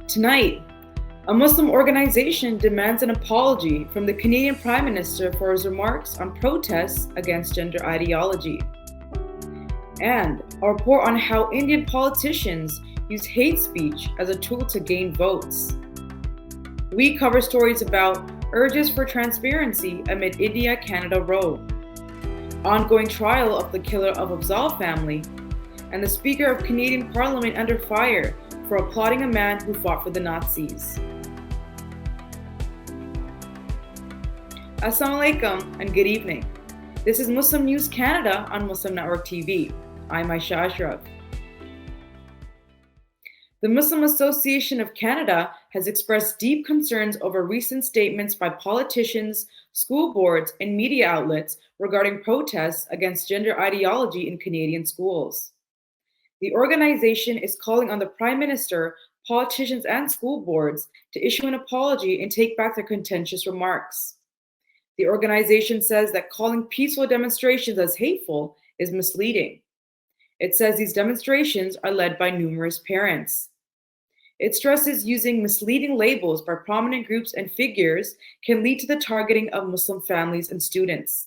Tonight, a Muslim organization demands an apology from the Canadian Prime Minister for his remarks on protests against gender ideology. And a report on how Indian politicians use hate speech as a tool to gain votes. We cover stories about urges for transparency amid India-Canada row, ongoing trial of the killer of Saul Family, and the Speaker of Canadian Parliament under fire for applauding a man who fought for the Nazis. Assalamu alaikum and good evening. This is Muslim News Canada on Muslim Network TV. I'm Aishah Ashraf. The Muslim Association of Canada has expressed deep concerns over recent statements by politicians, school boards, and media outlets regarding protests against gender ideology in Canadian schools. The organization is calling on the Prime Minister, politicians, and school boards to issue an apology and take back their contentious remarks. The organization says that calling peaceful demonstrations as hateful is misleading. It says these demonstrations are led by numerous parents. It stresses using misleading labels by prominent groups and figures can lead to the targeting of Muslim families and students.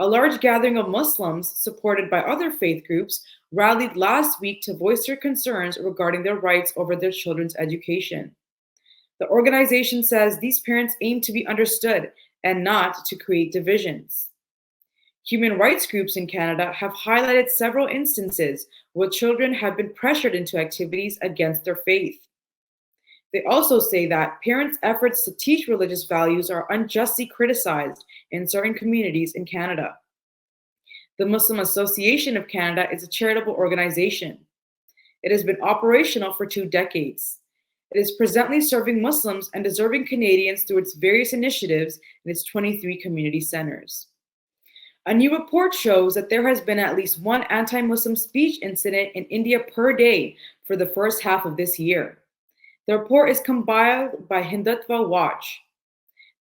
A large gathering of Muslims, supported by other faith groups, rallied last week to voice their concerns regarding their rights over their children's education. The organization says these parents aim to be understood and not to create divisions. Human rights groups in Canada have highlighted several instances where children have been pressured into activities against their faith. They also say that parents' efforts to teach religious values are unjustly criticized in certain communities in Canada. The Muslim Association of Canada is a charitable organization. It has been operational for 2 decades. It is presently serving Muslims and deserving Canadians through its various initiatives in its 23 community centers. A new report shows that there has been at least one anti-Muslim speech incident in India per day for the first half of this year. The report is compiled by Hindutva Watch.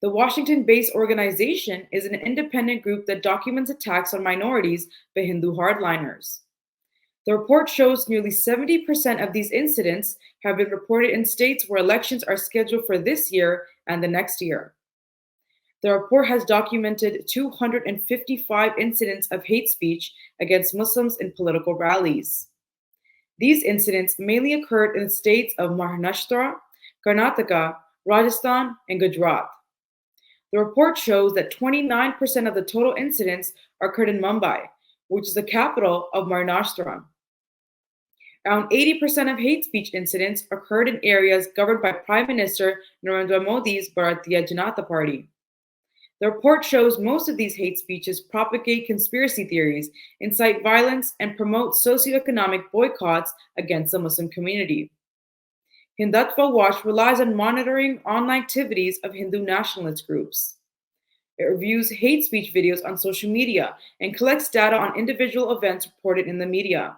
The Washington-based organization is an independent group that documents attacks on minorities by Hindu hardliners. The report shows nearly 70% of these incidents have been reported in states where elections are scheduled for this year and the next year. The report has documented 255 incidents of hate speech against Muslims in political rallies. These incidents mainly occurred in the states of Maharashtra, Karnataka, Rajasthan, and Gujarat. The report shows that 29% of the total incidents occurred in Mumbai, which is the capital of Maharashtra. Around 80% of hate speech incidents occurred in areas governed by Prime Minister Narendra Modi's Bharatiya Janata Party. The report shows most of these hate speeches propagate conspiracy theories, incite violence, and promote socioeconomic boycotts against the Muslim community. Hindutva Watch relies on monitoring online activities of Hindu nationalist groups. It reviews hate speech videos on social media and collects data on individual events reported in the media.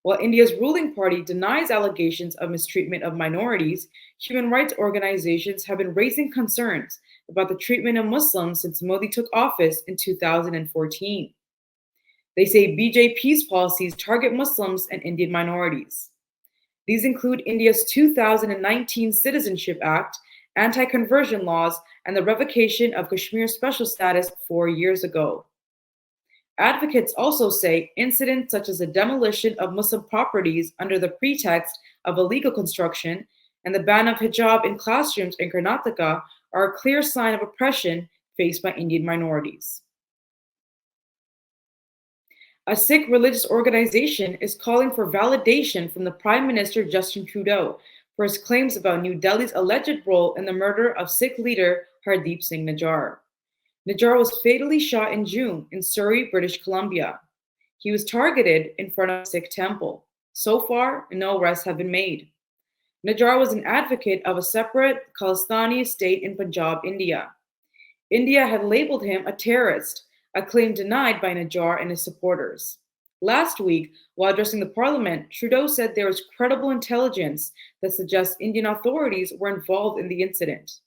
While India's ruling party denies allegations of mistreatment of minorities, human rights organizations have been raising concerns about the treatment of Muslims since Modi took office in 2014. They say BJP's policies target Muslims and Indian minorities. These include India's 2019 Citizenship Act, anti-conversion laws, and the revocation of Kashmir's special status 4 years ago. Advocates also say incidents such as the demolition of Muslim properties under the pretext of illegal construction and the ban of hijab in classrooms in Karnataka are a clear sign of oppression faced by Indian minorities. A Sikh religious organization is calling for validation from the Prime Minister Justin Trudeau for his claims about New Delhi's alleged role in the murder of Sikh leader Hardeep Singh Nijjar. Nijjar was fatally shot in June in Surrey, British Columbia. He was targeted in front of a Sikh temple. So far, no arrests have been made. Nijjar was an advocate of a separate Khalistani state in Punjab, India. India had labeled him a terrorist, a claim denied by Nijjar and his supporters. Last week, while addressing the parliament, Trudeau said there was credible intelligence that suggests Indian authorities were involved in the incident.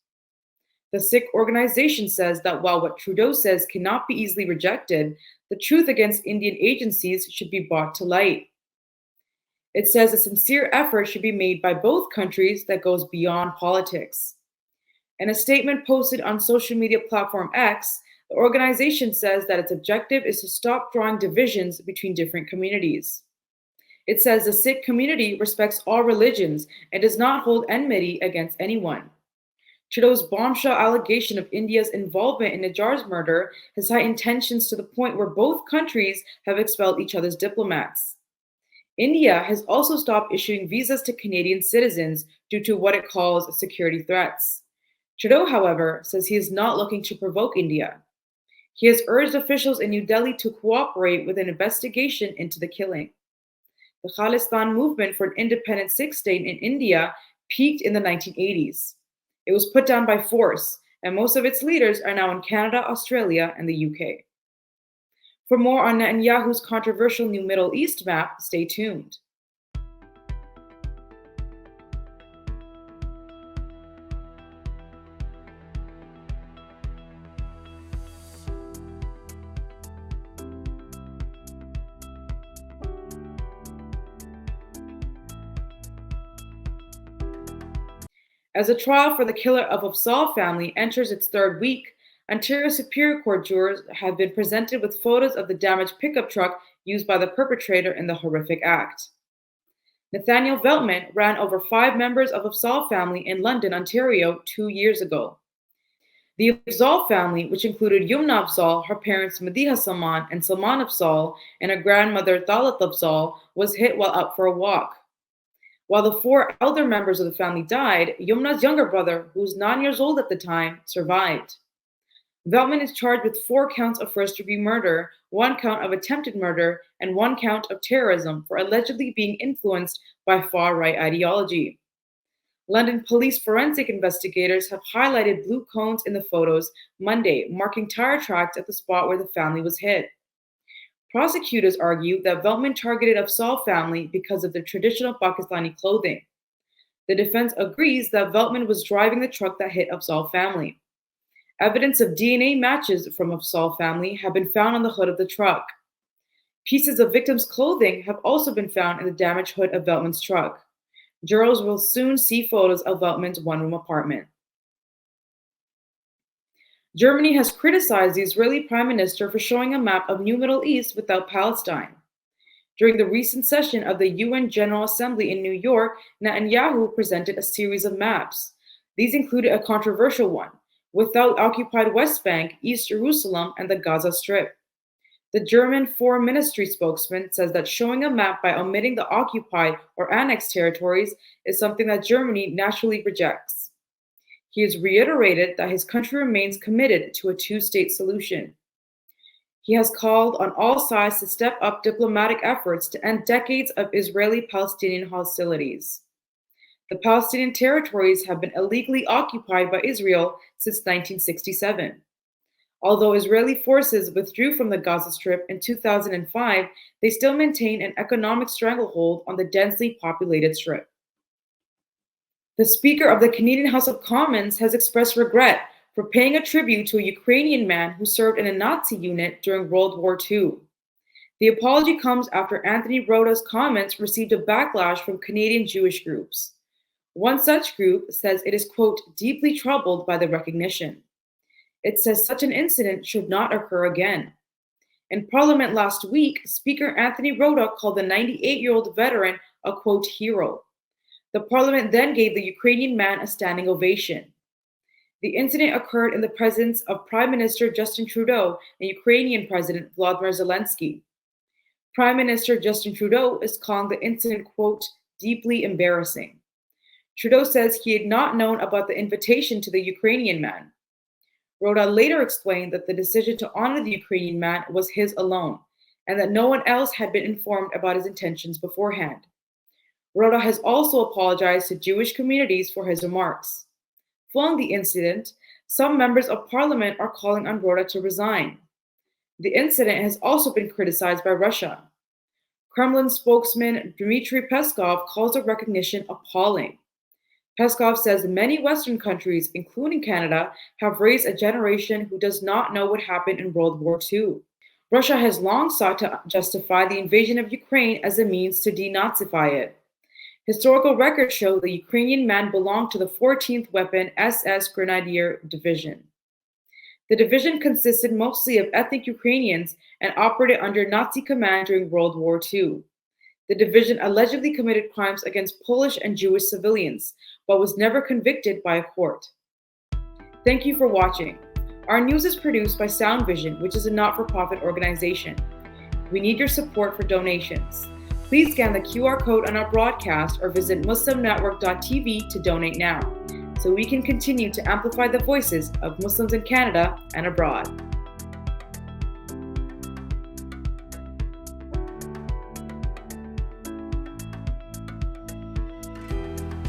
The Sikh organization says that while what Trudeau says cannot be easily rejected, the truth against Indian agencies should be brought to light. It says a sincere effort should be made by both countries that goes beyond politics. In a statement posted on social media platform X, the organization says that its objective is to stop drawing divisions between different communities. It says the Sikh community respects all religions and does not hold enmity against anyone. Trudeau's bombshell allegation of India's involvement in Najjar's murder has heightened tensions to the point where both countries have expelled each other's diplomats. India has also stopped issuing visas to Canadian citizens due to what it calls security threats. Trudeau, however, says he is not looking to provoke India. He has urged officials in New Delhi to cooperate with an investigation into the killing. The Khalistan movement for an independent Sikh state in India peaked in the 1980s. It was put down by force, and most of its leaders are now in Canada, Australia, and the UK. For more on Netanyahu's controversial new Middle East map, stay tuned. As the trial for the killer of Saul family enters its third week, Ontario Superior Court jurors have been presented with photos of the damaged pickup truck used by the perpetrator in the horrific act. Nathaniel Veltman ran over 5 members of Saul family in London, Ontario 2 years ago. The Saul family, which included Yumna Saul, her parents Madiha Salman and Salman Saul, and her grandmother Thalat Saul, was hit while out for a walk. While the 4 elder members of the family died, Yumna's younger brother, who was 9 years old at the time, survived. Veltman is charged with 4 counts of first-degree murder, 1 count of attempted murder, and 1 count of terrorism for allegedly being influenced by far-right ideology. London police forensic investigators have highlighted blue cones in the photos Monday, marking tire tracks at the spot where the family was hit. Prosecutors argue that Veltman targeted Saul family because of their traditional Pakistani clothing. The defense agrees that Veltman was driving the truck that hit Saul family. Evidence of DNA matches from Saul family have been found on the hood of the truck. Pieces of victims' clothing have also been found in the damaged hood of Veltman's truck. Jurors will soon see photos of Veltman's one-room apartment. Germany has criticized the Israeli Prime Minister for showing a map of New Middle East without Palestine. During the recent session of the UN General Assembly in New York, Netanyahu presented a series of maps. These included a controversial one, without occupied West Bank, East Jerusalem, and the Gaza Strip. The German Foreign Ministry spokesman says that showing a map by omitting the occupied or annexed territories is something that Germany naturally rejects. He has reiterated that his country remains committed to a 2-state solution. He has called on all sides to step up diplomatic efforts to end decades of Israeli-Palestinian hostilities. The Palestinian territories have been illegally occupied by Israel since 1967. Although Israeli forces withdrew from the Gaza Strip in 2005, they still maintain an economic stranglehold on the densely populated Strip. The Speaker of the Canadian House of Commons has expressed regret for paying a tribute to a Ukrainian man who served in a Nazi unit during World War II. The apology comes after Anthony Roda's comments received a backlash from Canadian Jewish groups. One such group says it is, quote, deeply troubled by the recognition. It says such an incident should not occur again. In Parliament last week, Speaker Anthony Roda called the 98-year-old veteran a, quote, hero. The Parliament then gave the Ukrainian man a standing ovation. The incident occurred in the presence of Prime Minister Justin Trudeau and Ukrainian President Volodymyr Zelensky. Prime Minister Justin Trudeau is calling the incident, quote, deeply embarrassing. Trudeau says he had not known about the invitation to the Ukrainian man. Roda later explained that the decision to honor the Ukrainian man was his alone, and that no one else had been informed about his intentions beforehand. Roda has also apologized to Jewish communities for his remarks. Following the incident, some members of parliament are calling on Roda to resign. The incident has also been criticized by Russia. Kremlin spokesman Dmitry Peskov calls the recognition appalling. Peskov says many Western countries, including Canada, have raised a generation who does not know what happened in World War II. Russia has long sought to justify the invasion of Ukraine as a means to denazify it. Historical records show the Ukrainian man belonged to the 14th Weapon SS Grenadier Division. The division consisted mostly of ethnic Ukrainians and operated under Nazi command during World War II. The division allegedly committed crimes against Polish and Jewish civilians, but was never convicted by a court. Thank you for watching. Our news is produced by Sound Vision, which is a not-for-profit organization. We need your support for donations. Please scan the QR code on our broadcast or visit muslimnetwork.tv to donate now, so we can continue to amplify the voices of Muslims in Canada and abroad.